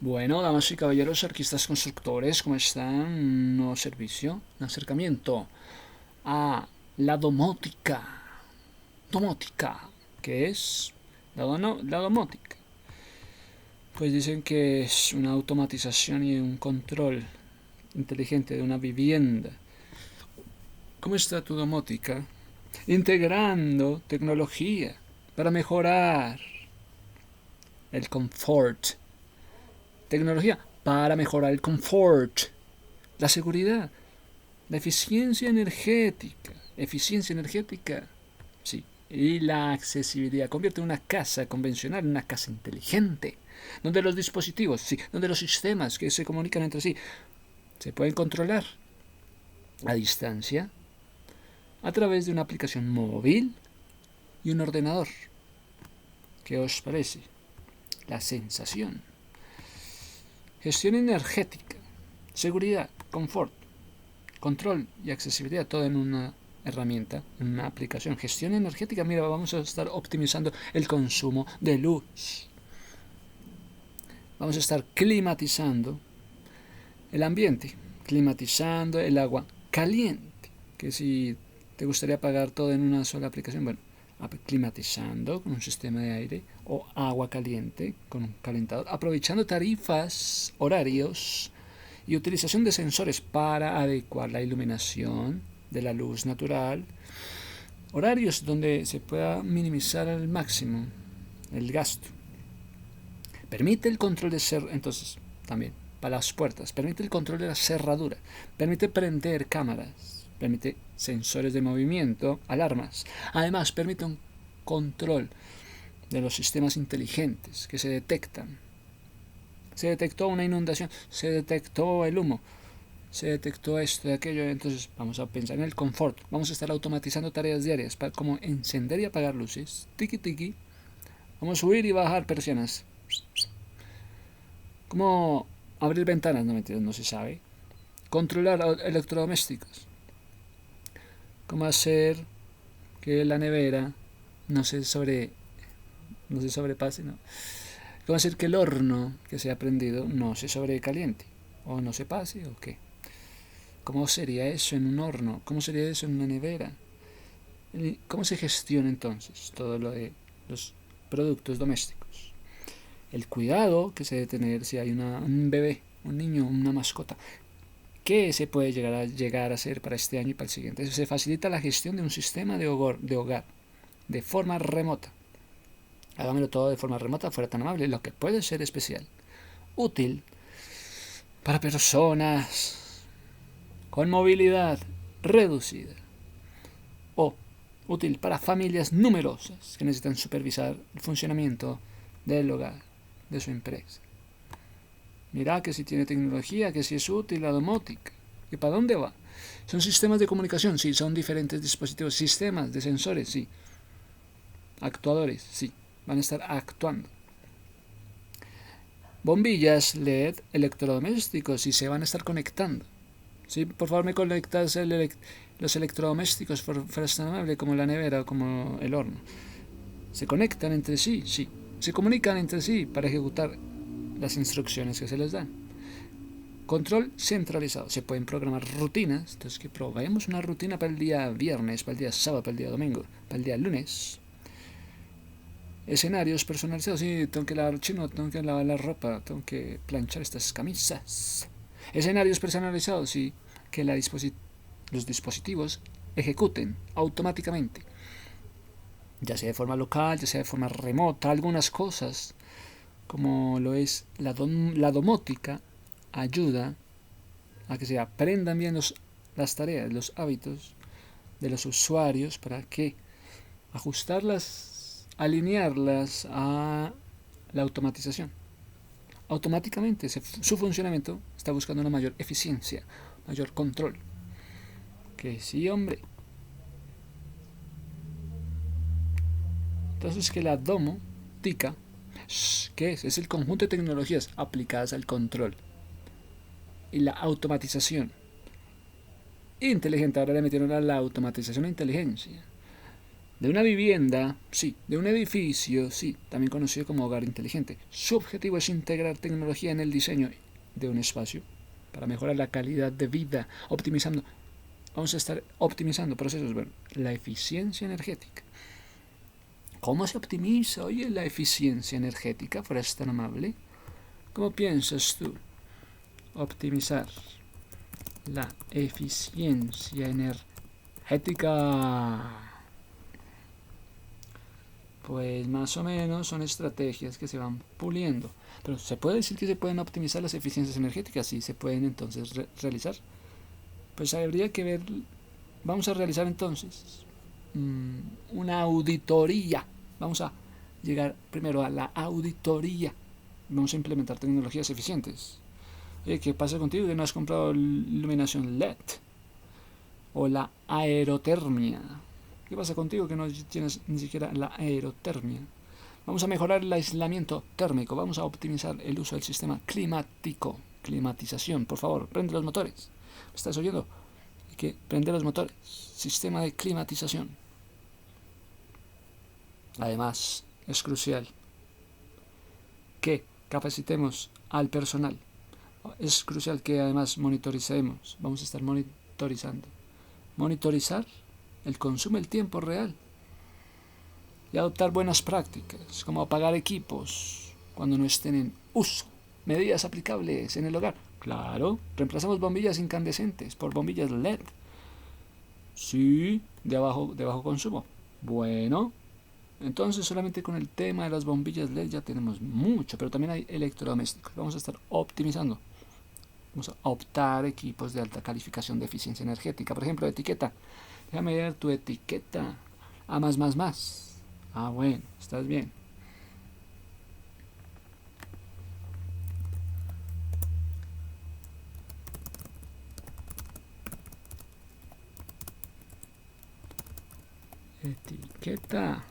Bueno, damas y caballeros, arquistas constructores, ¿cómo están? Un nuevo servicio, un acercamiento a la domótica. Domótica, ¿qué es? La domótica. Pues dicen que es una automatización y un control inteligente de una vivienda. ¿Cómo está tu domótica? Integrando tecnología para mejorar el confort. Tecnología para mejorar el confort, la seguridad, la eficiencia energética. Eficiencia energética, sí. Y la accesibilidad. Convierte una casa convencional en una casa inteligente. Donde los dispositivos, sí, donde los sistemas que se comunican entre sí se pueden controlar a distancia a través de una aplicación móvil y un ordenador. ¿Qué os parece? La sensación. Gestión energética, seguridad, confort, control y accesibilidad, todo en una herramienta, en una aplicación. Gestión energética, mira, vamos a estar optimizando el consumo de luz. Vamos a estar climatizando el ambiente, climatizando el agua caliente, que si te gustaría pagar todo en una sola aplicación, bueno, climatizando con un sistema de aire o agua caliente con un calentador, aprovechando tarifas, horarios y utilización de sensores para adecuar la iluminación de la luz natural, horarios donde se pueda minimizar al máximo el gasto. Permite el control de entonces también para las puertas, permite el control de la cerradura, permite prender cámaras, permite sensores de movimiento, alarmas. Además, permite un control de los sistemas inteligentes que se detectan. Se detectó una inundación, se detectó el humo, se detectó esto y aquello, entonces vamos a pensar en el confort, vamos a estar automatizando tareas diarias para como encender y apagar luces, tiki tiki, vamos a subir y bajar persianas, como abrir ventanas, no mentiras, no se sabe, controlar electrodomésticos, cómo hacer que la nevera no se sobrepase, no, cómo hacer que el horno que se ha prendido no se sobrecaliente o no se pase o qué. ¿Cómo sería eso en un horno? ¿Cómo sería eso en una nevera? ¿Cómo se gestiona entonces todo lo de los productos domésticos? El cuidado que se debe tener si hay un bebé, un niño, una mascota. ¿Qué se puede llegar a hacer para este año y para el siguiente? Se facilita la gestión de un sistema de hogar de forma remota. Hágamelo todo de forma remota, fuera tan amable, lo que puede ser especial. Útil para personas con movilidad reducida o útil para familias numerosas que necesitan supervisar el funcionamiento del hogar, de su empresa. Mira que si tiene tecnología, que si es útil la domótica. ¿Y para dónde va? Son sistemas de comunicación, sí, son diferentes dispositivos, sistemas de sensores, sí, actuadores, sí, van a estar actuando. Bombillas LED electrodomésticos y se van a estar conectando. Sí, por favor me conectas los electrodomésticos, fuera tan amable, como la nevera o como el horno. Se conectan entre sí, sí. Se comunican entre sí para ejecutar las instrucciones que se les dan. Control centralizado. Se pueden programar rutinas. Entonces que probemos una rutina para el día viernes, para el día sábado, para el día domingo, para el día lunes. Escenarios personalizados. Sí, tengo que lavar el chino, tengo que lavar la ropa, tengo que planchar estas camisas. Escenarios personalizados. Sí, que los dispositivos ejecuten automáticamente, ya sea de forma local, ya sea de forma remota, algunas cosas, como lo es la domótica, ayuda a que se aprendan bien las tareas, los hábitos de los usuarios para que ajustarlas, alinearlas a la automatización. Automáticamente su funcionamiento está buscando una mayor eficiencia, mayor control. Que sí, hombre. Entonces que la domótica, ¿qué es? Es el conjunto de tecnologías aplicadas al control y la automatización inteligente. Ahora le metieron a la automatización e inteligencia de una vivienda, sí, de un edificio, sí, también conocido como hogar inteligente. Su objetivo es integrar tecnología en el diseño de un espacio para mejorar la calidad de vida, vamos a estar optimizando procesos, bueno, la eficiencia energética. ¿Cómo se optimiza, oye, la eficiencia energética? ¿Fueras tan amable? ¿Cómo piensas tú optimizar la eficiencia energética? Pues más o menos son estrategias que se van puliendo. Pero se puede decir que se pueden optimizar las eficiencias energéticas, sí, se pueden entonces realizar. Pues habría que ver, vamos a realizar entonces una auditoría. Vamos a llegar primero a la auditoría. Vamos a implementar tecnologías eficientes. Oye, ¿qué pasa contigo que no has comprado iluminación LED? O la aerotermia. ¿Qué pasa contigo que no tienes ni siquiera la aerotermia? Vamos a mejorar el aislamiento térmico. Vamos a optimizar el uso del sistema climático. Climatización, por favor, prende los motores. ¿Me estás oyendo? Hay que prender los motores. Sistema de climatización. Además, es crucial que capacitemos al personal. Es crucial que además monitoricemos. Vamos a estar monitorizando. Monitorizar el consumo en tiempo real y adoptar buenas prácticas, como apagar equipos cuando no estén en uso. Medidas aplicables en el hogar. Claro, reemplazamos bombillas incandescentes por bombillas LED. Sí, de bajo consumo. Bueno, entonces solamente con el tema de las bombillas LED ya tenemos mucho, pero también hay electrodomésticos. Vamos a estar optimizando. Vamos a optar equipos de alta calificación de eficiencia energética. Por ejemplo, etiqueta. Déjame ver tu etiqueta. A más. Ah, bueno, estás bien. Etiqueta.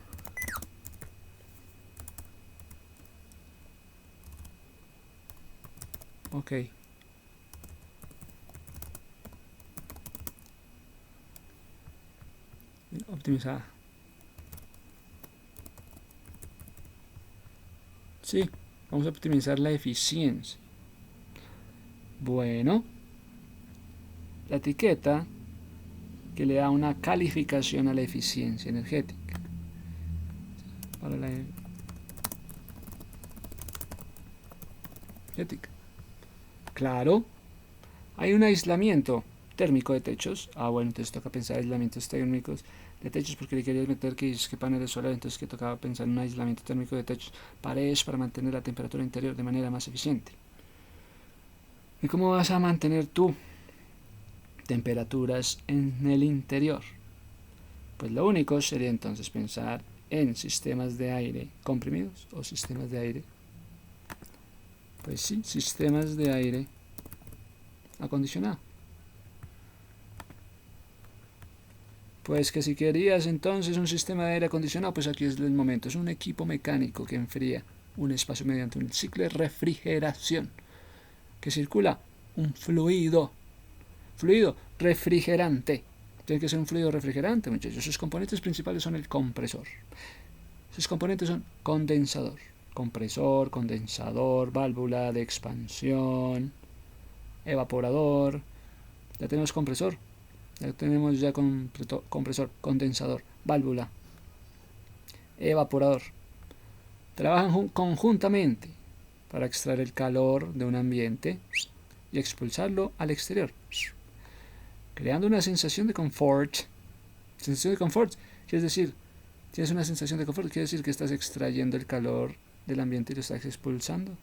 Ok. Optimizada. Sí, vamos a optimizar la eficiencia. Bueno, la etiqueta que le da una calificación a la eficiencia energética. Para la energética. Claro, hay un aislamiento térmico de techos. Ah, bueno, entonces toca pensar aislamientos térmicos de techos porque le querías meter que es que paneles solares, entonces que tocaba pensar en un aislamiento térmico de techos, paredes para mantener la temperatura interior de manera más eficiente. ¿Y cómo vas a mantener tú temperaturas en el interior? Pues lo único sería entonces pensar en sistemas de aire comprimidos o sistemas de aire. Pues sí, sistemas de aire acondicionado. Pues que si querías entonces un sistema de aire acondicionado, pues aquí es el momento. Es un equipo mecánico que enfría un espacio mediante un ciclo de refrigeración que circula un fluido refrigerante. Tiene que ser un fluido refrigerante, muchachos. Sus componentes principales son el compresor. Sus componentes son condensador, compresor, condensador, válvula de expansión, evaporador. Ya tenemos compresor, ya tenemos compresor, condensador, válvula, evaporador. Trabajan conjuntamente para extraer el calor de un ambiente y expulsarlo al exterior, creando una sensación de confort. Sensación de confort quiere decir, tienes una sensación de confort, quiere decir que estás extrayendo el calor del ambiente y lo estás expulsando.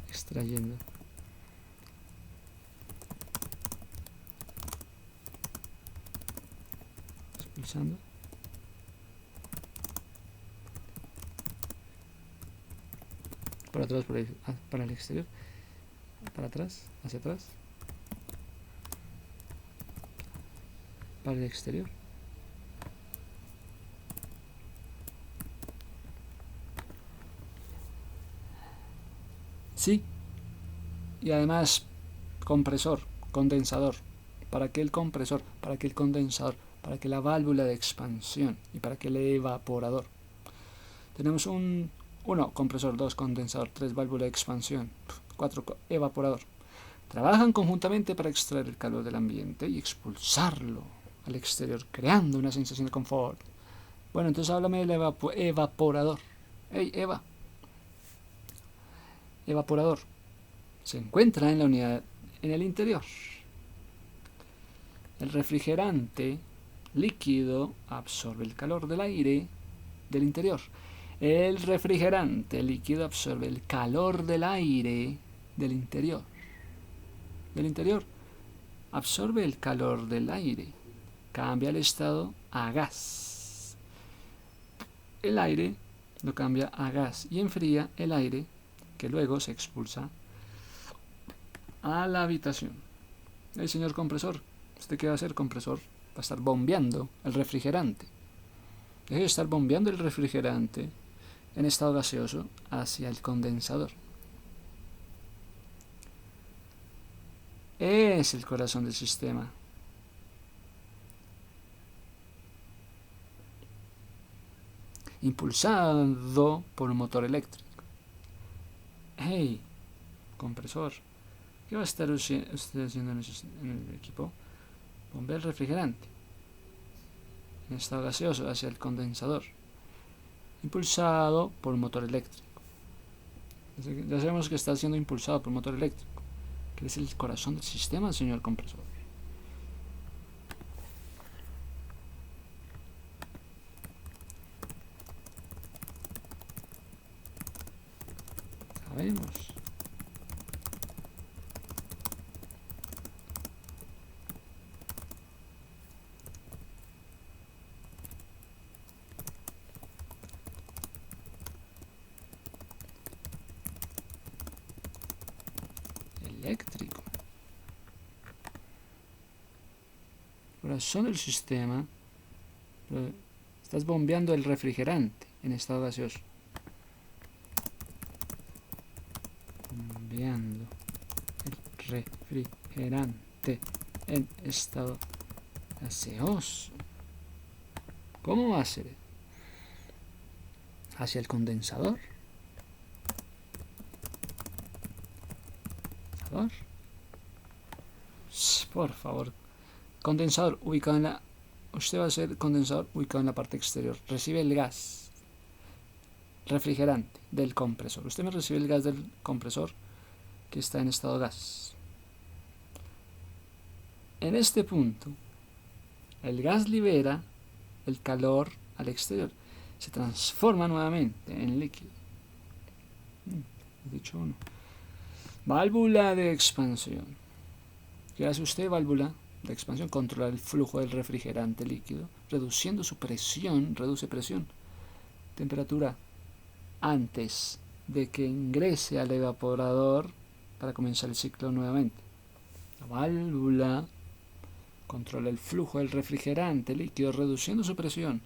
Extrayendo. Expulsando. Para atrás, para el exterior. Para atrás, hacia atrás. Para el exterior. Sí, y además compresor, condensador. ¿Para qué el compresor? ¿Para qué el condensador? ¿Para qué la válvula de expansión? ¿Y para qué el evaporador? Tenemos un 1 compresor, 2 condensador, 3 válvula de expansión, 4 evaporador. Trabajan conjuntamente para extraer el calor del ambiente y expulsarlo al exterior, creando una sensación de confort. Bueno, entonces háblame del evaporador. Hey, Eva. Evaporador. Se encuentra en la unidad en el interior. El refrigerante líquido absorbe el calor del aire del interior. El refrigerante líquido absorbe el calor del aire del interior. Del interior. Absorbe el calor del aire. Cambia el estado a gas. El aire lo cambia a gas y enfría el aire que luego se expulsa a la habitación. El señor compresor, ¿usted qué va a hacer, compresor? Va a estar bombeando el refrigerante. Deje de estar bombeando el refrigerante en estado gaseoso hacia el condensador. Es el corazón del sistema. Impulsado por un motor eléctrico. Hey, compresor, ¿qué va a estar usted haciendo en el equipo? Bombea el refrigerante en estado gaseoso hacia el condensador, impulsado por un motor eléctrico. Ya sabemos que está siendo impulsado por un motor eléctrico, que es el corazón del sistema, señor compresor. Sabemos. Eléctrico. Corazón del sistema. Estás bombeando el refrigerante en estado gaseoso. Bombeando el refrigerante en estado gaseoso. ¿Cómo va a ser? Hacia el condensador. Por favor. Condensador ubicado en la... Usted va a ser condensador ubicado en la parte exterior. Recibe el gas refrigerante del compresor. Usted me recibe el gas del compresor que está en estado gas. En este punto, el gas libera el calor al exterior. Se transforma nuevamente en líquido. He dicho uno. Válvula de expansión. ¿Qué hace usted, válvula de expansión? Controlar el flujo del refrigerante líquido, reduciendo su presión, reduce presión, temperatura, antes de que ingrese al evaporador para comenzar el ciclo nuevamente. La válvula controla el flujo del refrigerante líquido, reduciendo su presión,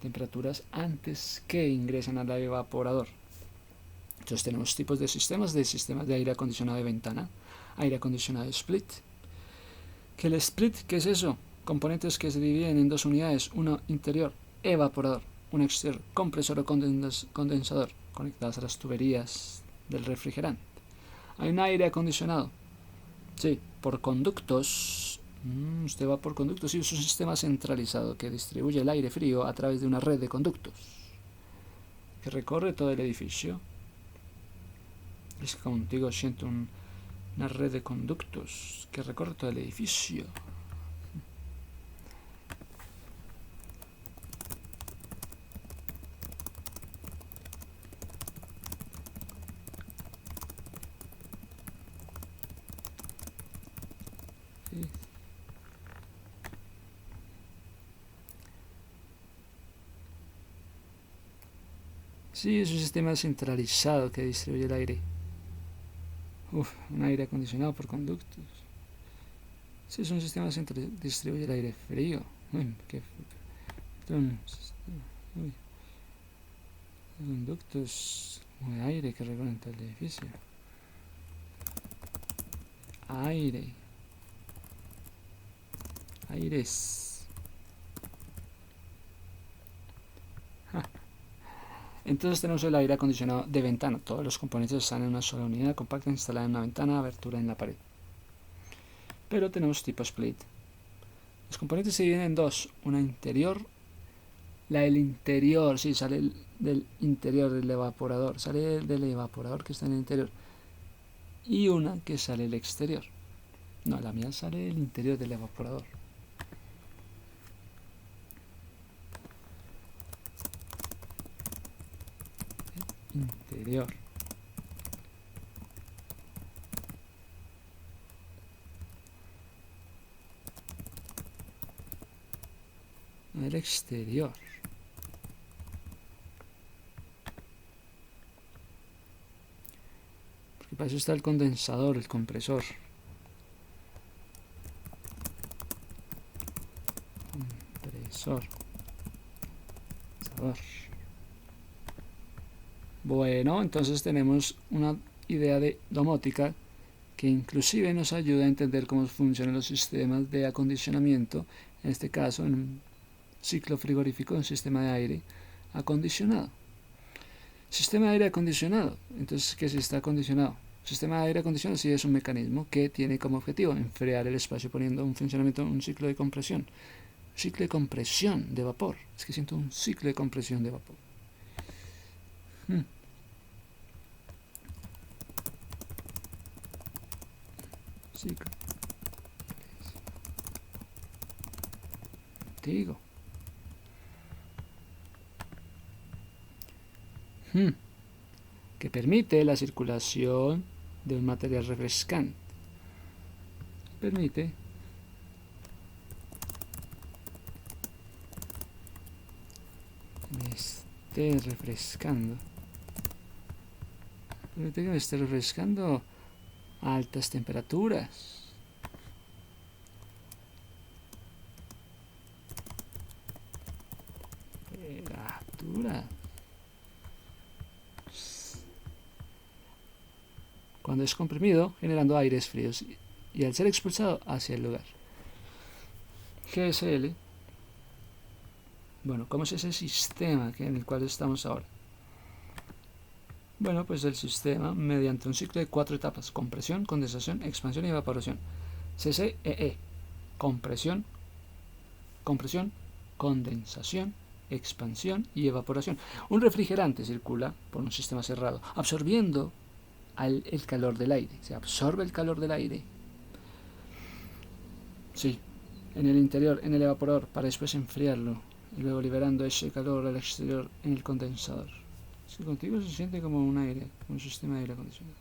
temperaturas antes que ingresen al evaporador. Entonces tenemos tipos de sistemas de aire acondicionado de ventana, aire acondicionado de split. ¿Que el split qué es eso? Componentes que se dividen en dos unidades, uno interior, evaporador, uno exterior, compresor o condensador, conectadas a las tuberías del refrigerante. Hay un aire acondicionado, sí, por conductos. Usted va por conductos, sí, es un sistema centralizado que distribuye el aire frío a través de una red de conductos que recorre todo el edificio. Es que contigo siento una red de conductos que recorre todo el edificio. Sí. Sí, es un sistema centralizado que distribuye el aire. Un aire acondicionado por conductos. Sí, es un sistema que distribuye el aire frío. Conductos de aire que recorren todo el edificio. aire, aires. Entonces tenemos el aire acondicionado de ventana. Todos los componentes están en una sola unidad compacta instalada en una ventana, abertura en la pared. Pero tenemos tipo split. Los componentes se dividen en dos. Una interior. La del interior, sí, sale del interior del evaporador. Sale del evaporador que está en el interior. Y una que sale del exterior. No, la mía sale del interior del evaporador. Interior. El exterior. Porque para eso está el condensador, el compresor. Compresor. Bueno, entonces tenemos una idea de domótica que inclusive nos ayuda a entender cómo funcionan los sistemas de acondicionamiento, en este caso en un ciclo frigorífico, un sistema de aire acondicionado. Sistema de aire acondicionado, entonces, ¿qué es está acondicionado? Sistema de aire acondicionado sí es un mecanismo que tiene como objetivo enfriar el espacio poniendo un funcionamiento, un ciclo de compresión. Ciclo de compresión de vapor. Es que siento un ciclo de compresión de vapor. Ciclo. Digo. Que permite la circulación de un material refrescante. Permite que me esté refrescando. Permite que me esté refrescando a altas temperaturas. Cuando es comprimido, generando aires fríos y al ser expulsado hacia el lugar. GSL. Bueno, ¿cómo es ese sistema en el cual estamos ahora? Bueno, pues el sistema mediante un ciclo de 4 etapas: compresión, condensación, expansión y evaporación. CCEE: compresión, condensación, expansión y evaporación. Un refrigerante circula por un sistema cerrado, absorbiendo el calor del aire. Se absorbe el calor del aire. Sí, en el interior, en el evaporador, para después enfriarlo y luego liberando ese calor al exterior en el condensador. Es que contigo se siente como un aire, un sistema de aire acondicionado.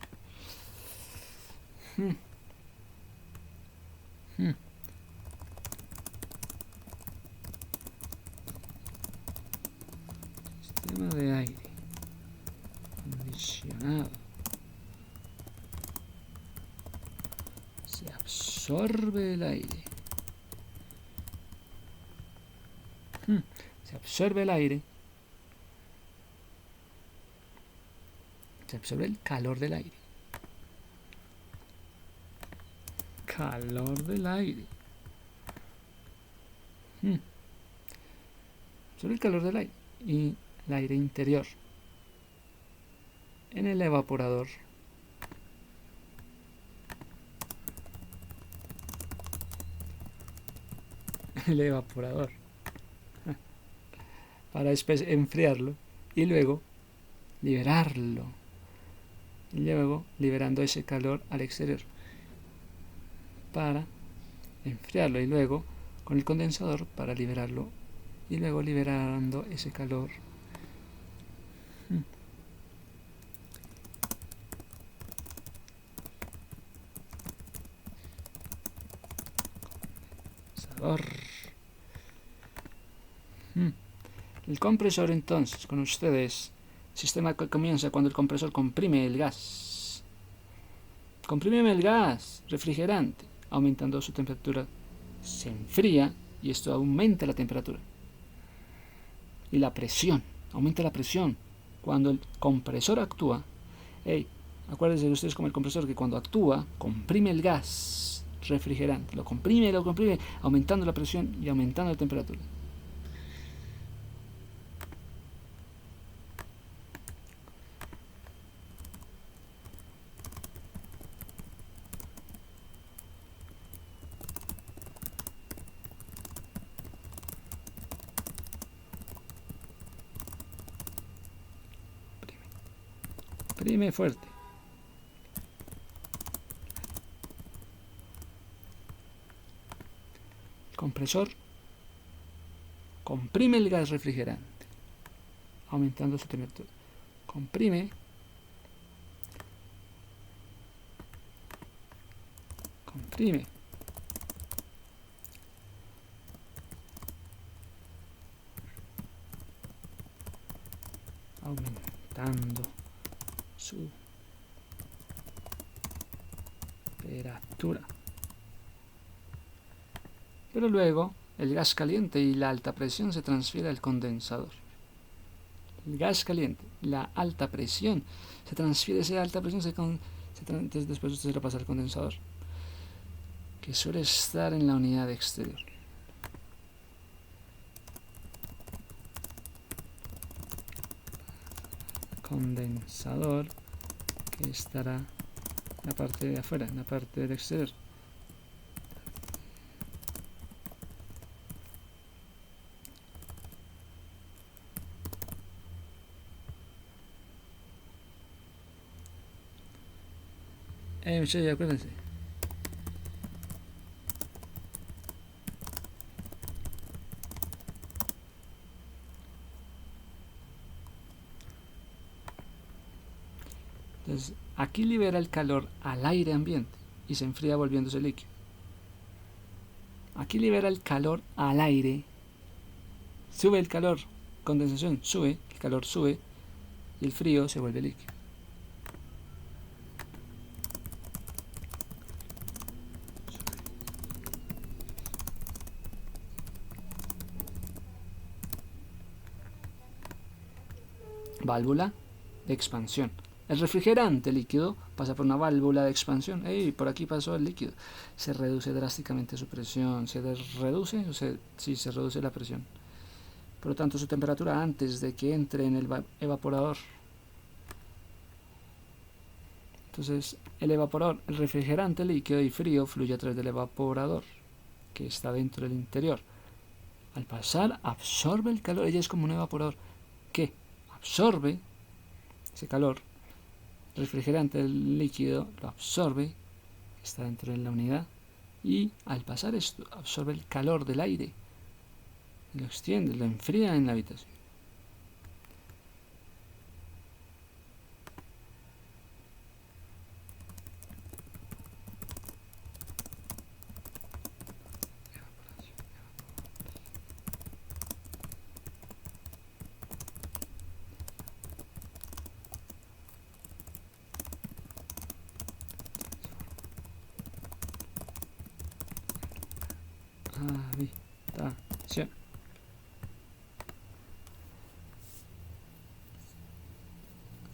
Sistema de aire acondicionado. Se absorbe el aire. Se absorbe el aire. Se absorbe el calor del aire. Calor del aire. Sobre el calor del aire. Y el aire interior. En el evaporador. El evaporador. Para después enfriarlo y luego liberarlo. Y luego liberando ese calor al exterior para enfriarlo y luego con el condensador para liberarlo y luego liberando ese calor. El compresor, entonces, con ustedes, sistema que comienza cuando el compresor comprime el gas. Comprímeme el gas refrigerante, aumentando su temperatura. Se enfría y esto aumenta la temperatura. Y la presión, aumenta la presión. Cuando el compresor actúa, Acuérdense de ustedes como el compresor que cuando actúa, comprime el gas refrigerante. Lo comprime, aumentando la presión y aumentando la temperatura. Comprime fuerte. El compresor comprime el gas refrigerante, aumentando su temperatura. Comprime, aumentando su temperatura. Pero luego el gas caliente y la alta presión se transfiere al condensador. El gas caliente, la alta presión, se transfiere, esa alta presión entonces después usted se lo pasa al condensador, que suele estar en la unidad exterior. Condensador, que estará en la parte de afuera, en la parte del exterior. Muchachos, acuérdense. Entonces, aquí libera el calor al aire ambiente y se enfría volviéndose líquido. Aquí libera el calor al aire, sube el calor, condensación sube, el calor sube y el frío se vuelve líquido. Válvula de expansión. El refrigerante líquido pasa por una válvula de expansión. Por aquí pasó el líquido. Se reduce drásticamente su presión. ¿Se reduce? Sí, se reduce la presión. Por lo tanto, su temperatura antes de que entre en el evaporador. Entonces, el refrigerante líquido y frío fluye a través del evaporador, que está dentro del interior. Al pasar, absorbe el calor. Ella es como un evaporador que absorbe ese calor. El refrigerante, el líquido, lo absorbe, está dentro de la unidad, y al pasar esto, absorbe el calor del aire, lo extiende, lo enfría en la habitación. Habitación.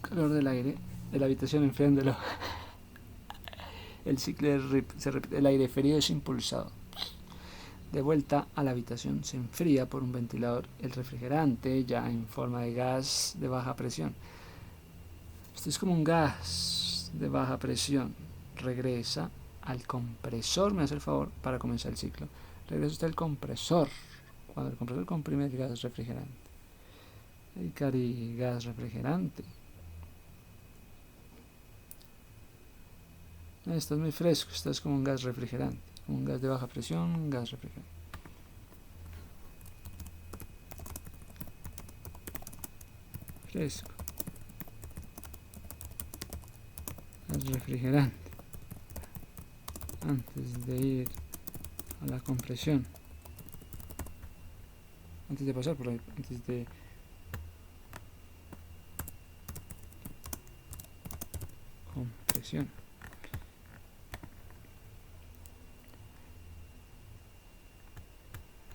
Calor del aire de la habitación enfriándolo. El ciclo se repite. El aire frío es impulsado de vuelta a la habitación, se enfría por un ventilador. El refrigerante, ya en forma de gas de baja presión, esto es como un gas de baja presión, regresa al compresor. Me hace el favor para comenzar el ciclo. Regresa usted al compresor. Cuando el compresor comprime el gas refrigerante, el gas refrigerante, esto es muy fresco, esto es como un gas refrigerante, un gas de baja presión, un gas refrigerante. Fresco, gas refrigerante, antes de ir a la compresión, antes de pasar por ahí, antes de compresión.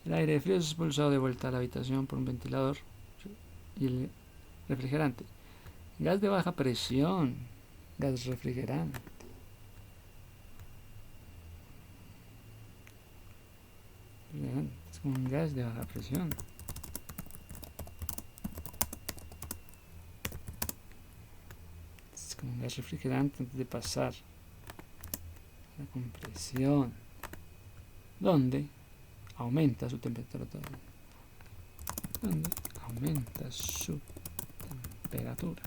El aire frío es expulsado de vuelta a la habitación por un ventilador y el refrigerante. Gas de baja presión. gas refrigerante. Es como un gas de baja presión. Es como un gas refrigerante antes de pasar a la compresión, donde aumenta su temperatura. Donde aumenta su temperatura.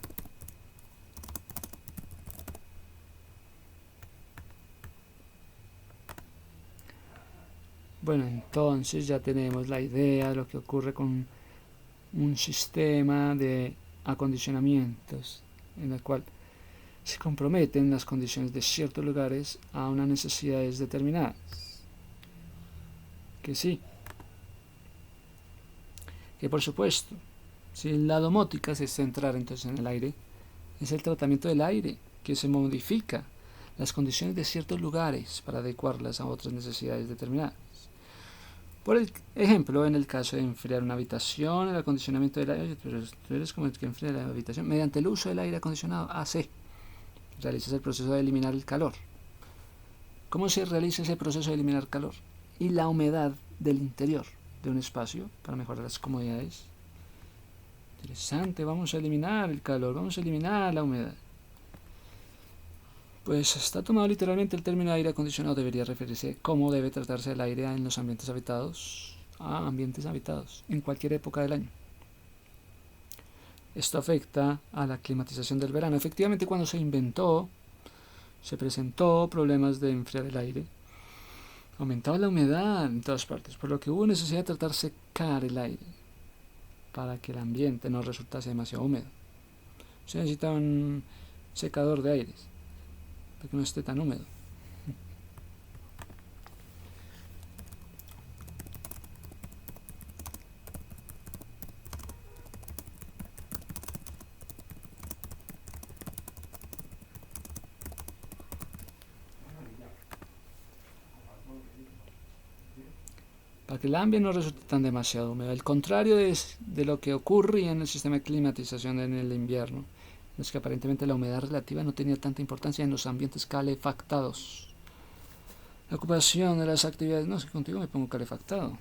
Bueno, entonces ya tenemos la idea de lo que ocurre con un sistema de acondicionamientos en el cual se comprometen las condiciones de ciertos lugares a unas necesidades determinadas. Que sí, que por supuesto, si la domótica se centra entonces en el aire, es el tratamiento del aire que se modifica las condiciones de ciertos lugares para adecuarlas a otras necesidades determinadas. Por ejemplo, en el caso de enfriar una habitación, el acondicionamiento del aire, pero tú eres como el que enfría la habitación, mediante el uso del aire acondicionado, AC, realizas el proceso de eliminar el calor. ¿Cómo se realiza ese proceso de eliminar calor? Y la humedad del interior de un espacio para mejorar las comodidades. Interesante, vamos a eliminar el calor, vamos a eliminar la humedad. Pues está tomado literalmente el término aire acondicionado, debería referirse a cómo debe tratarse el aire en los ambientes habitados, en cualquier época del año. Esto afecta a la climatización del verano. Efectivamente, cuando se inventó, se presentó problemas de enfriar el aire. Aumentaba la humedad en todas partes, por lo que hubo necesidad de tratar de secar el aire para que el ambiente no resultase demasiado húmedo. Se necesita un secador de aires para que no esté tan húmedo. Para que el ambiente no resulte tan demasiado húmedo. El contrario de lo que ocurría en el sistema de climatización en el invierno, es que aparentemente la humedad relativa no tenía tanta importancia en los ambientes calefactados. La ocupación de las actividades... No, si contigo me pongo calefactado.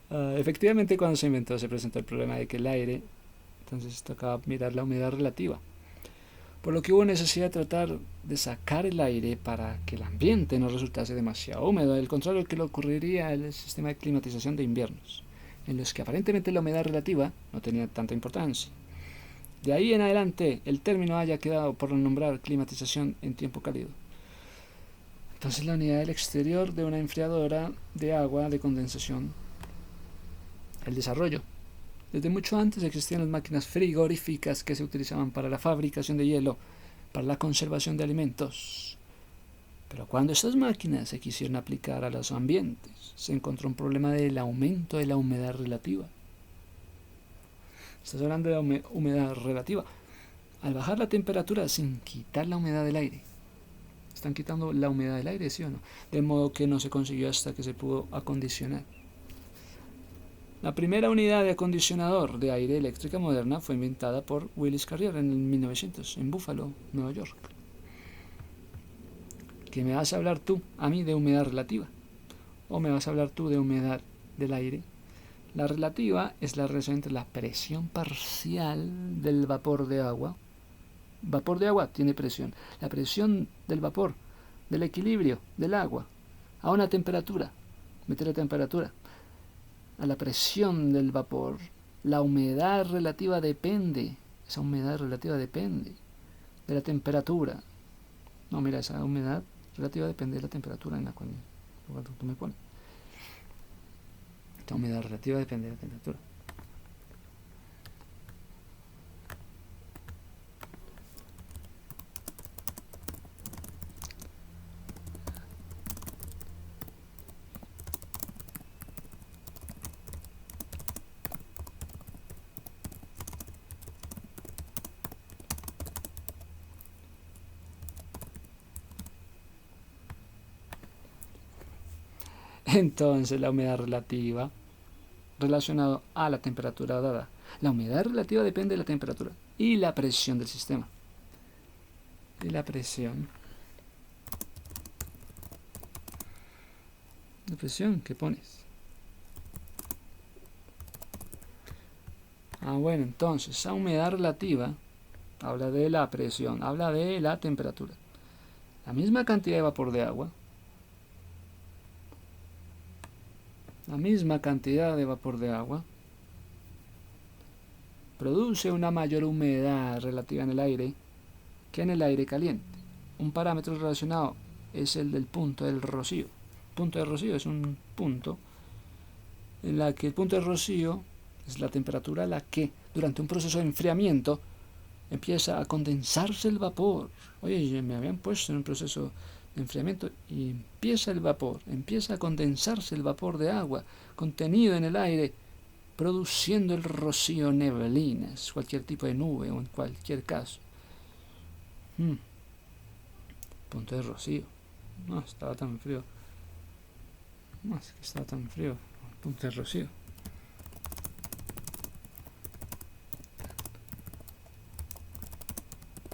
Efectivamente, cuando se inventó se presentó el problema de que el aire, entonces tocaba mirar la humedad relativa, por lo que hubo necesidad de tratar de sacar el aire para que el ambiente no resultase demasiado húmedo, al contrario que le ocurriría en el sistema de climatización de inviernos, en los que aparentemente la humedad relativa no tenía tanta importancia. De ahí en adelante el término haya quedado por nombrar climatización en tiempo cálido. Entonces la unidad del exterior de una enfriadora de agua de condensación. El desarrollo. Desde mucho antes existían las máquinas frigoríficas que se utilizaban para la fabricación de hielo, para la conservación de alimentos. Pero cuando estas máquinas se quisieron aplicar a los ambientes, se encontró un problema del aumento de la humedad relativa. Estás hablando de la humedad relativa. Al bajar la temperatura sin quitar la humedad del aire. Están quitando la humedad del aire, ¿sí o no? De modo que no se consiguió hasta que se pudo acondicionar. La primera unidad de acondicionador de aire eléctrica moderna fue inventada por Willis Carrier en el 1900, en Buffalo, Nueva York. ¿Qué me vas a hablar tú a mí de humedad relativa? ¿O me vas a hablar tú de humedad del aire? La relativa es la relación entre la presión parcial del vapor de agua. Vapor de agua tiene presión. La presión del vapor, del equilibrio del agua, a una temperatura. Mete la temperatura. A la presión del vapor, la humedad relativa depende. Esa humedad relativa depende de la temperatura. No, mira, esa humedad relativa depende de la temperatura en la cual tú me pones. Esta humedad relativa depende de la temperatura. Entonces la humedad relativa relacionado a la temperatura dada. La humedad relativa depende de la temperatura y la presión del sistema. Y la presión. La presión que pones. Bueno, entonces, esa humedad relativa habla de la presión, habla de la temperatura. La misma cantidad de vapor de agua, produce una mayor humedad relativa en el aire que en el aire caliente. Un parámetro relacionado es el del punto del rocío. El punto de rocío es un punto en la que el punto de rocío es la temperatura a la que durante un proceso de enfriamiento empieza a condensarse el vapor. Oye, me habían puesto en un proceso de enfriamiento y empieza a condensarse el vapor de agua contenido en el aire, produciendo el rocío, neblinas, cualquier tipo de nube o en cualquier caso. Punto de rocío. No estaba tan frío. No, es que estaba tan frío. Punto de rocío.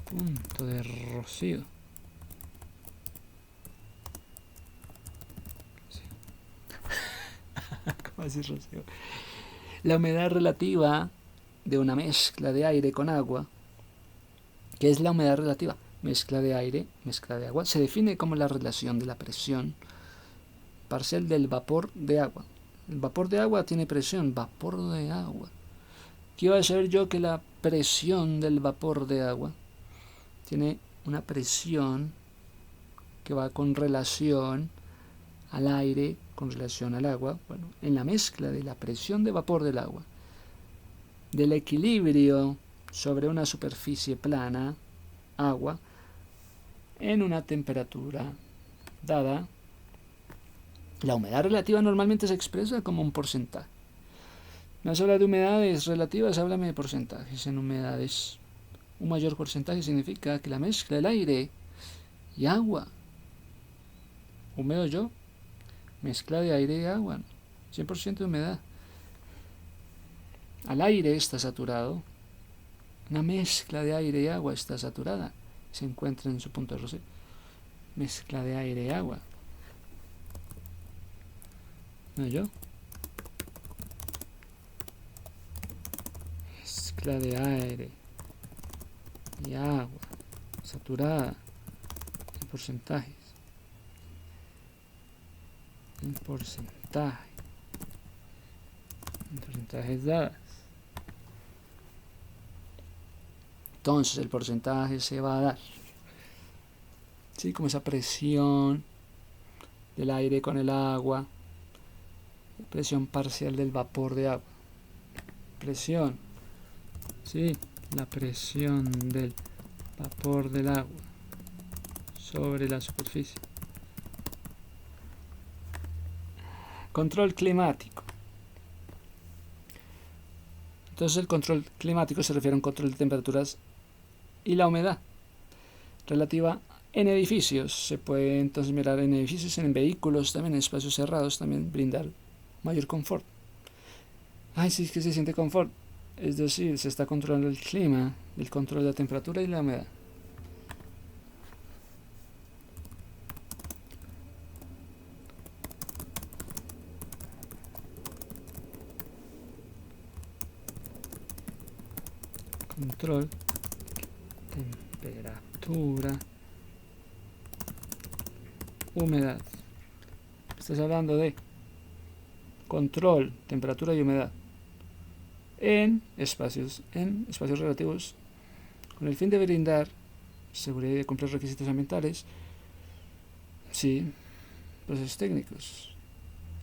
Punto de rocío. ¿Cómo así rocío? La humedad relativa de una mezcla de aire con agua. ¿Qué es la humedad relativa? Mezcla de aire, mezcla de agua. Se define como la relación de la presión parcial del vapor de agua. El vapor de agua tiene presión, vapor de agua. ¿Qué iba a saber yo que la presión del vapor de agua tiene una presión que va con relación al aire, con relación al agua? Bueno, en la mezcla de la presión de vapor del agua, del equilibrio sobre una superficie plana, agua, en una temperatura dada, la humedad relativa normalmente se expresa como un porcentaje. No se habla de humedades relativas, háblame de porcentajes. En humedades, un mayor porcentaje significa que la mezcla del aire y agua, húmedo yo, mezcla de aire y agua, 100% de humedad. Al aire está saturado, una mezcla de aire y agua está saturada, se encuentra en su punto de rocío. Mezcla de aire y agua. ¿No yo? Mezcla de aire y agua saturada en porcentajes. En porcentajes dadas. Entonces el porcentaje se va a dar, ¿sí? Como esa presión del aire con el agua, presión parcial del vapor de agua, presión, ¿sí? La presión del vapor del agua sobre la superficie. Control climático. Entonces el control climático se refiere a un control de temperaturas y la humedad relativa en edificios. Se puede entonces mirar en edificios, en vehículos, también en espacios cerrados, también brindar mayor confort. Sí, es que se siente confort. Es decir, se está controlando el clima, el control de la temperatura y la humedad. Control, temperatura, humedad. Estás hablando de control, temperatura y humedad en espacios relativos con el fin de brindar seguridad y de cumplir requisitos ambientales, sí, procesos técnicos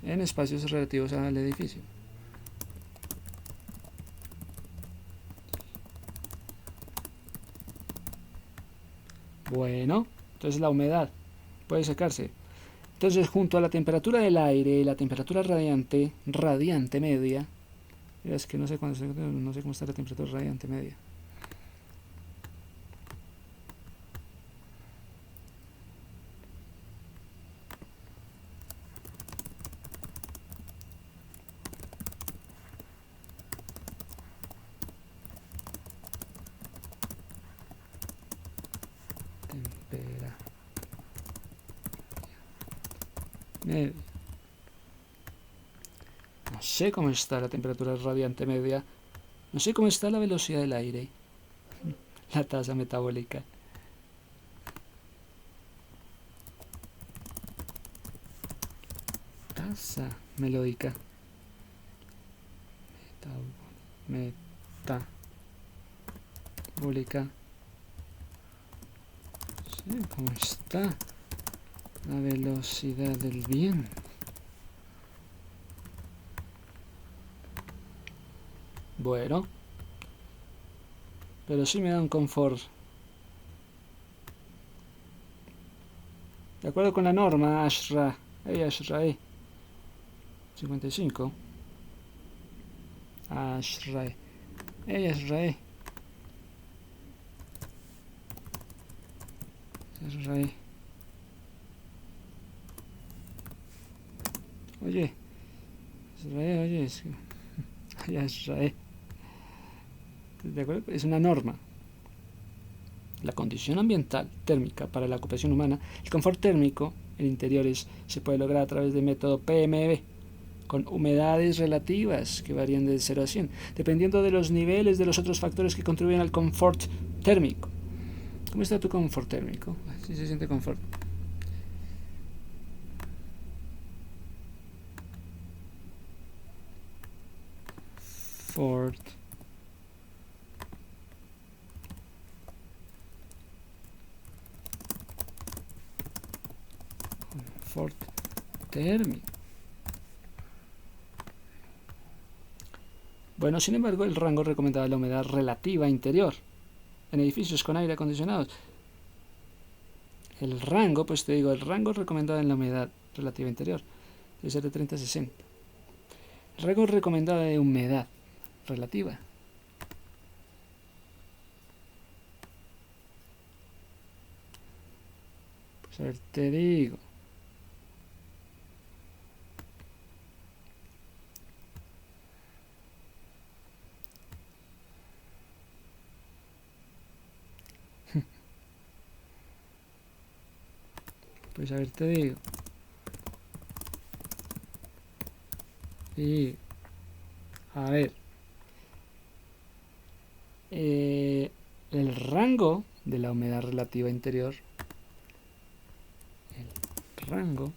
en espacios relativos al edificio. Bueno, entonces la humedad puede secarse. Entonces, junto a la temperatura del aire y la temperatura radiante media, es que no sé cómo está la temperatura radiante media. media. No sé cómo está la temperatura radiante media. No sé cómo está la velocidad del aire. La tasa metabólica. Tasa melódica. Metabólica. Sí, ¿cómo está la velocidad del viento? Bueno, pero sí me da un confort. De acuerdo con la norma ASHRAE 55. ASHRAE. ASHRAE. Oye, ASHRAE. ¿De acuerdo? Es una norma. La condición ambiental térmica para la ocupación humana, el confort térmico en interiores se puede lograr a través del método PMB, con humedades relativas que varían de 0 a 100, dependiendo de los niveles de los otros factores que contribuyen al confort térmico. ¿Cómo está tu confort térmico? ¿Sí se siente confort? Confort térmico. Bueno, sin embargo, el rango recomendado de la humedad relativa interior en edificios con aire acondicionado. El rango, pues te digo, el rango recomendado en la humedad relativa interior debe ser de 30 a 60. El rango recomendado de humedad relativa. Pues a ver, te digo. Pues a ver, te digo. Y a ver. El rango de la humedad relativa interior. El rango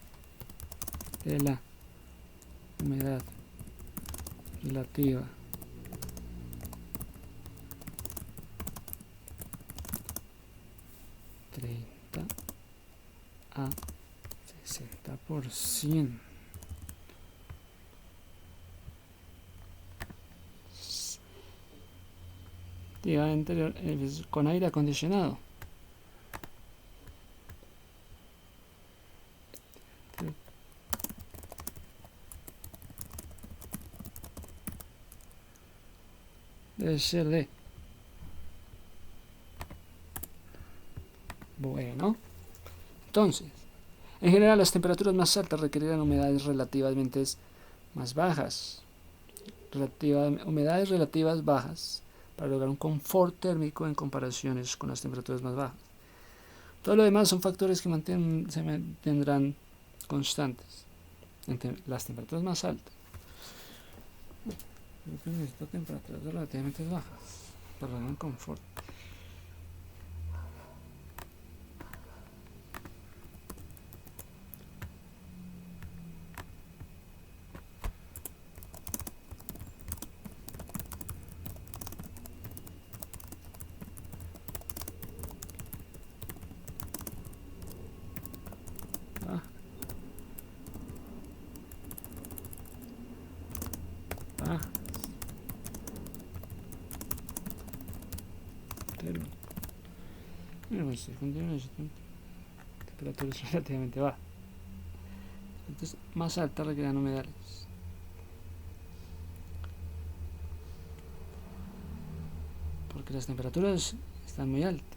de la humedad relativa a 60%. Interior con aire acondicionado. Debe ser de. Bueno, entonces, en general las temperaturas más altas requerirán humedades relativamente más bajas. Humedades relativas bajas para lograr un confort térmico en comparaciones con las temperaturas más bajas. Todo lo demás son factores que se mantendrán constantes entre las temperaturas más altas. Necesito temperaturas relativamente bajas para lograr un confort. Temperaturas relativamente bajas. Entonces, más altas requerirán humedales. Porque las temperaturas están muy altas.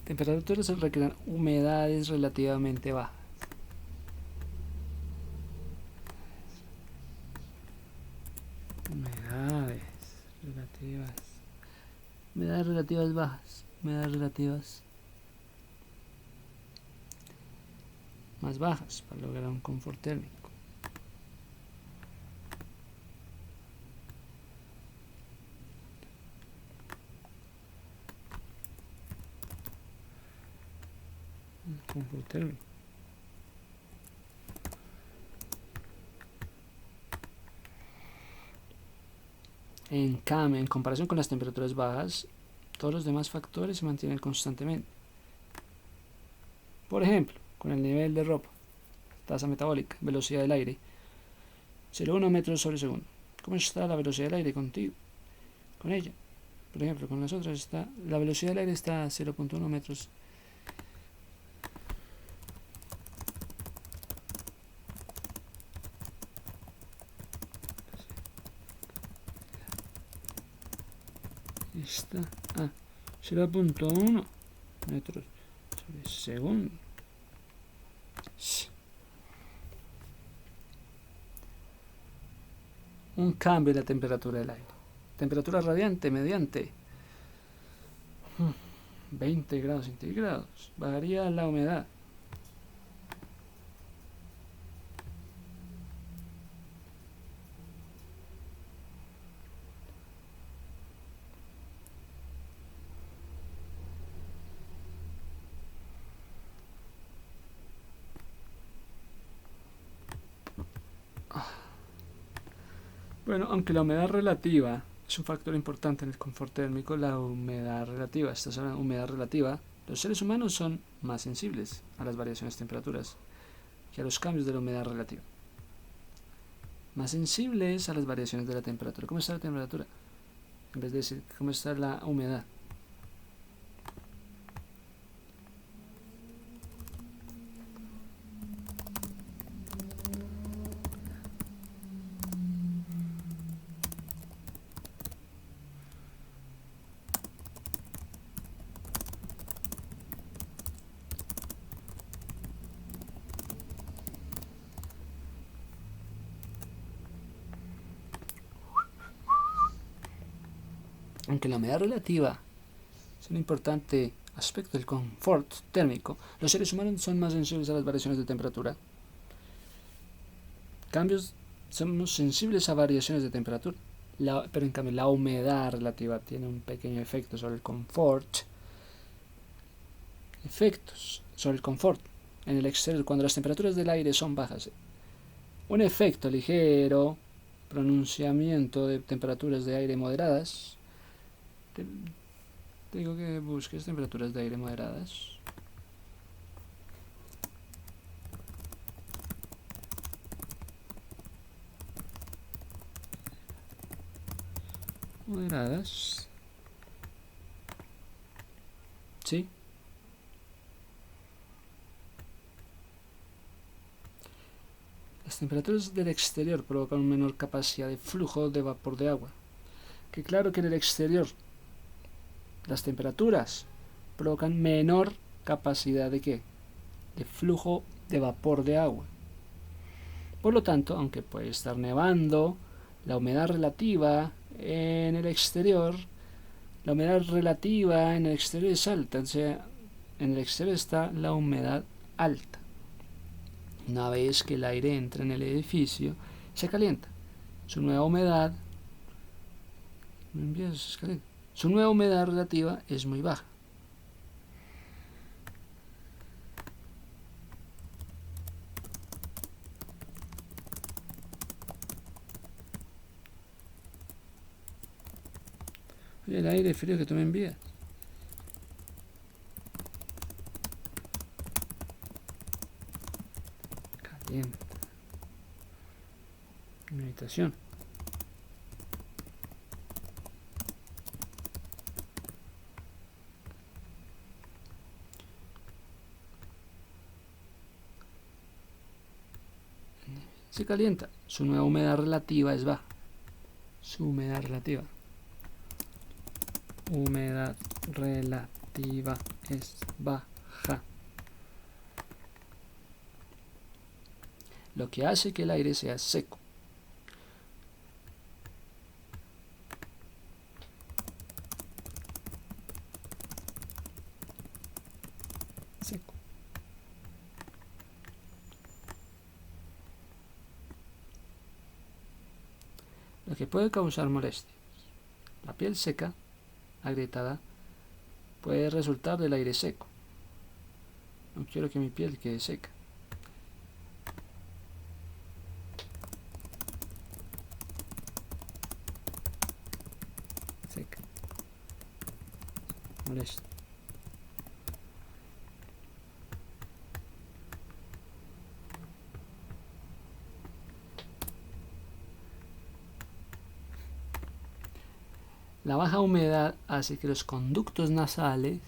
Temperaturas requerirán humedades relativamente bajas. Humedades relativas bajas. Humedades relativas más bajas para lograr un confort térmico. Confort térmico. En cambio, en comparación con las temperaturas bajas, todos los demás factores se mantienen constantemente. Por ejemplo, con el nivel de ropa, tasa metabólica, velocidad del aire, 0,1 metros sobre segundo. ¿Cómo está la velocidad del aire contigo? Con ella. Por ejemplo, con las otras está, la velocidad del aire está a 0,1 metros. Está a 0,1 metros sobre segundo. Un cambio en la temperatura del aire. Temperatura radiante mediante 20 grados centígrados. Varía la humedad. Bueno, aunque la humedad relativa es un factor importante en el confort térmico, la humedad relativa, humedad relativa, los seres humanos son más sensibles a las variaciones de temperaturas que a los cambios de la humedad relativa. Más sensibles a las variaciones de la temperatura. ¿Cómo está la temperatura? En vez de decir cómo está la humedad. Aunque la humedad relativa es un importante aspecto del confort térmico, los seres humanos son más sensibles a las variaciones de temperatura. Somos sensibles a variaciones de temperatura, pero en cambio la humedad relativa tiene un pequeño efecto sobre el confort. Efectos sobre el confort en el exterior cuando las temperaturas del aire son bajas. Un efecto ligero, pronunciamiento de temperaturas de aire moderadas. Te digo que busques temperaturas de aire moderadas. Moderadas. ¿Sí? Las temperaturas del exterior provocan una menor capacidad de flujo de vapor de agua. Que claro que en el exterior las temperaturas provocan menor capacidad de ¿qué? De flujo de vapor de agua. Por lo tanto, aunque puede estar nevando, la humedad relativa en el exterior, la humedad relativa en el exterior es alta, o sea, en el exterior está la humedad alta. Una vez que el aire entra en el edificio, se calienta. Su nueva humedad relativa es muy baja. Oye, el aire frío que tú me envías. Calienta. Mi habitación. Se calienta. Su nueva humedad relativa es baja. Su humedad relativa. Humedad relativa es baja. Lo que hace que el aire sea seco. lo que puede causar molestias. La piel seca, agrietada, puede resultar del aire seco. No quiero que mi piel quede seca. Seca. Molesta. La baja humedad hace que los conductos nasales,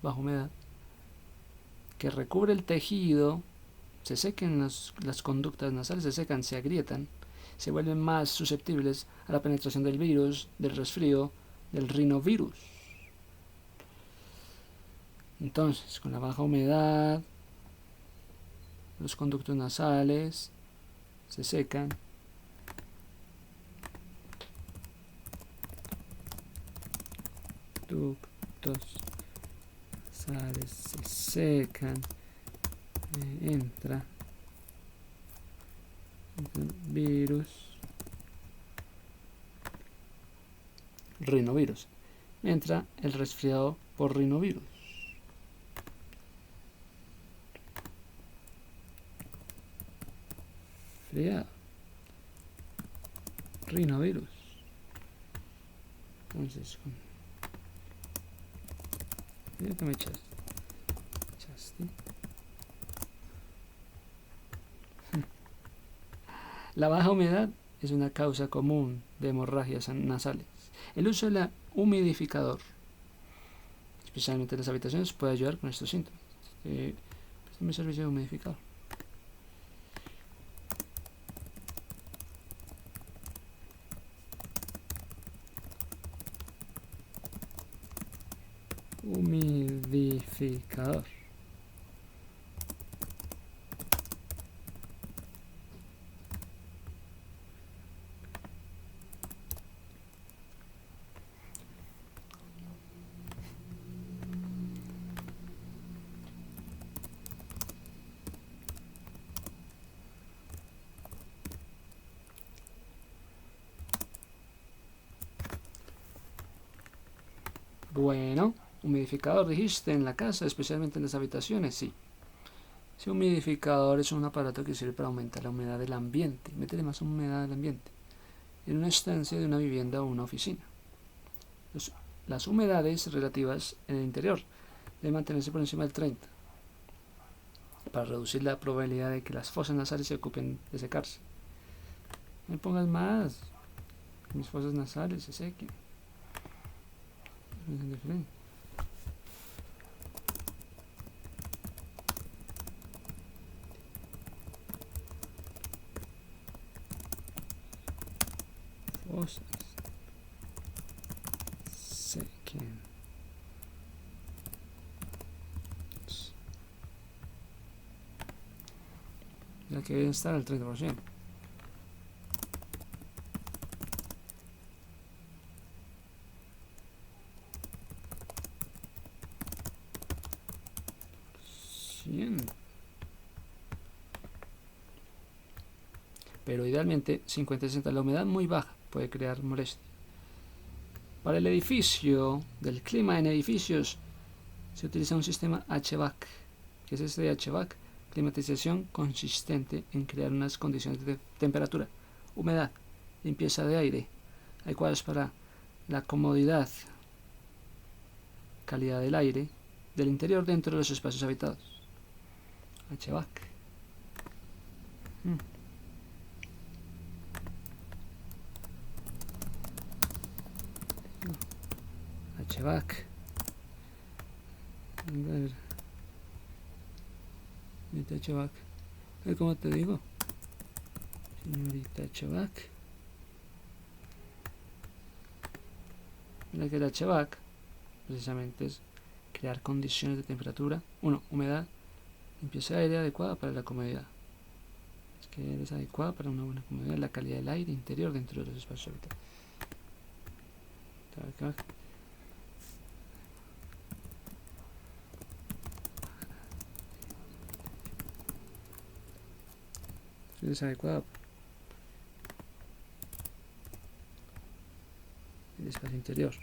baja humedad, que recubre el tejido, se sequen, las conductas nasales se secan, se agrietan, se vuelven más susceptibles a la penetración del virus, del resfrío, del rinovirus. Entonces, con la baja humedad, los conductos nasales se secan. Conductos nasales se secan. Entra el virus, rinovirus. Entra el resfriado por rinovirus. Resfriado. Rinovirus. Entonces, mira que me echaste. La baja humedad es una causa común de hemorragias nasales. El uso del humidificador, especialmente en las habitaciones, puede ayudar con estos síntomas. Mi servicio de humidificador. Humidificador. Bueno, humidificador dijiste en la casa, especialmente en las habitaciones, sí. Ese humidificador es un aparato que sirve para aumentar la humedad del ambiente, meterle más humedad al ambiente, en una estancia de una vivienda o una oficina. Las humedades relativas en el interior deben mantenerse por encima del 30, para reducir la probabilidad de que las fosas nasales se ocupen de secarse. No me pongas más, que mis fosas nasales se sequen. Es diferente. Fosas sequen. Ya que deben estar al 30%. Pero idealmente 50-60. La humedad muy baja puede crear molestia. Para el edificio, del clima en edificios, se utiliza un sistema HVAC. ¿Qué es este HVAC? Climatización consistente en crear unas condiciones de temperatura, humedad, limpieza de aire, adecuadas para la comodidad, calidad del aire, del interior dentro de los espacios habitados. HVAC. HVAC. A ver. Señorita HVAC. A ver cómo te digo. Señorita HVAC. Mira que el HVAC precisamente es crear condiciones de temperatura, humedad, limpieza de aire adecuada para la comodidad. Es que es adecuada para una buena comodidad, la calidad del aire interior dentro de los espacios habitados. Es adecuada. espacio interior.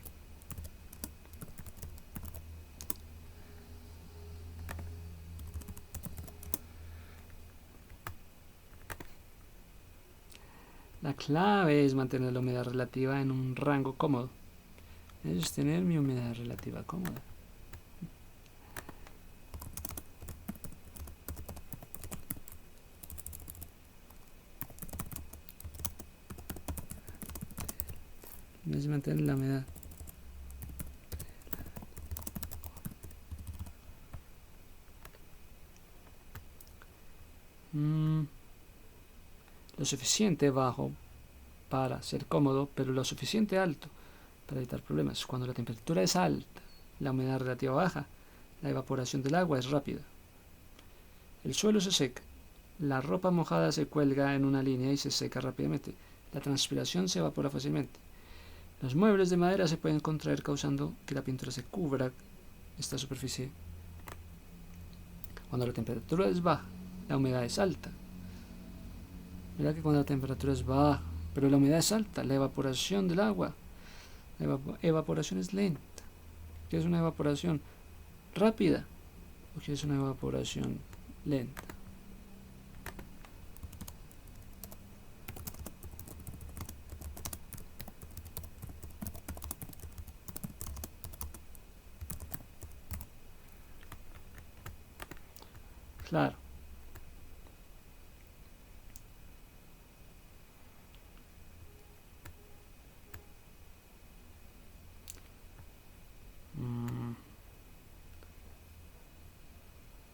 La clave es mantener la humedad relativa en un rango cómodo. Es tener mi humedad relativa cómoda. Es mantener la humedad. Lo suficiente bajo para ser cómodo, pero lo suficiente alto para evitar problemas. Cuando la temperatura es alta, la humedad relativa baja, la evaporación del agua es rápida. El suelo se seca, la ropa mojada se cuelga en una línea y se seca rápidamente. La transpiración se evapora fácilmente. Los muebles de madera se pueden contraer causando que la pintura se cubra esta superficie. Cuando la temperatura es baja, la humedad es alta. Mira que cuando la temperatura es baja, pero la humedad es alta, la evaporación del agua, la evaporación es lenta. ¿Qué es una evaporación rápida o qué es una evaporación lenta? Claro.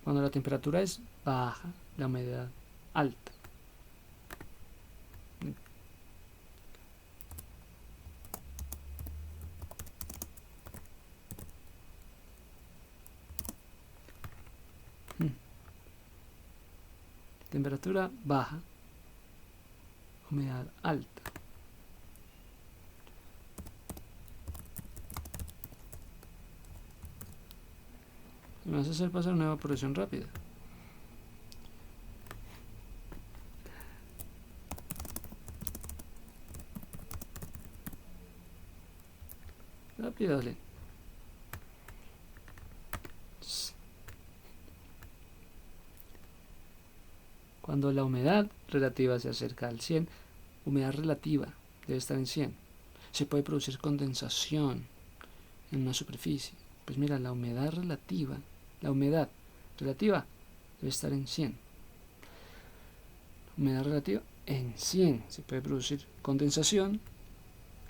Cuando la temperatura es baja, la humedad alta. Temperatura baja, humedad alta. Me vas a hacer pasar una evaporación rápida. Rápida, dale. Cuando la humedad relativa se acerca al 100, humedad relativa debe estar en 100. Se puede producir condensación en una superficie. Pues mira, la humedad relativa debe estar en 100. Humedad relativa en 100. Se puede producir condensación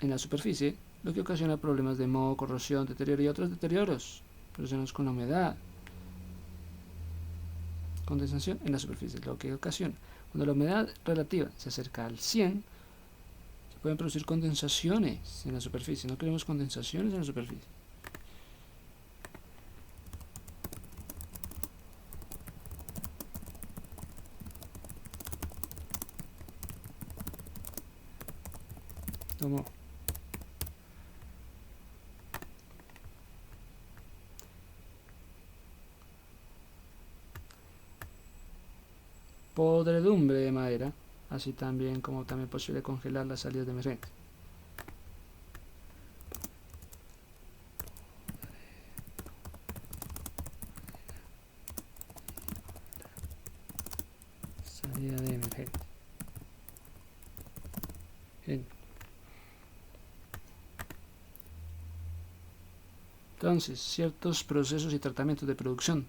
en la superficie, lo que ocasiona problemas de moho, corrosión, deterioro y otros deterioros relacionados con la humedad. Condensación en la superficie, lo que ocasiona. Cuando la humedad relativa se acerca al 100, se pueden producir condensaciones en la superficie. No queremos condensaciones en la superficie. Como podredumbre de madera, así también como también posible congelar las salidas de emergencia. Salida de emergencia. Bien. Entonces, ciertos procesos y tratamientos de producción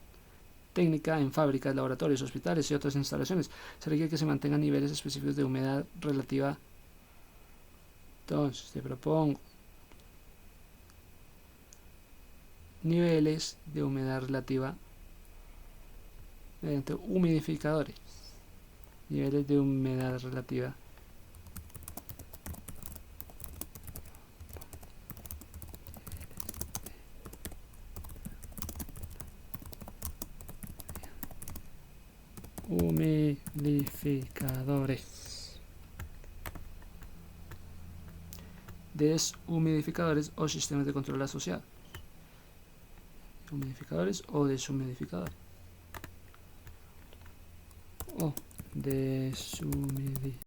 técnica en fábricas, laboratorios, hospitales y otras instalaciones se requiere que se mantengan niveles específicos de humedad relativa. Entonces, te propongo niveles de humedad relativa mediante humidificadores. Niveles de humedad relativa humidificadores, deshumidificadores o sistemas de control asociados, humidificadores o deshumidificadores o deshumidificadores.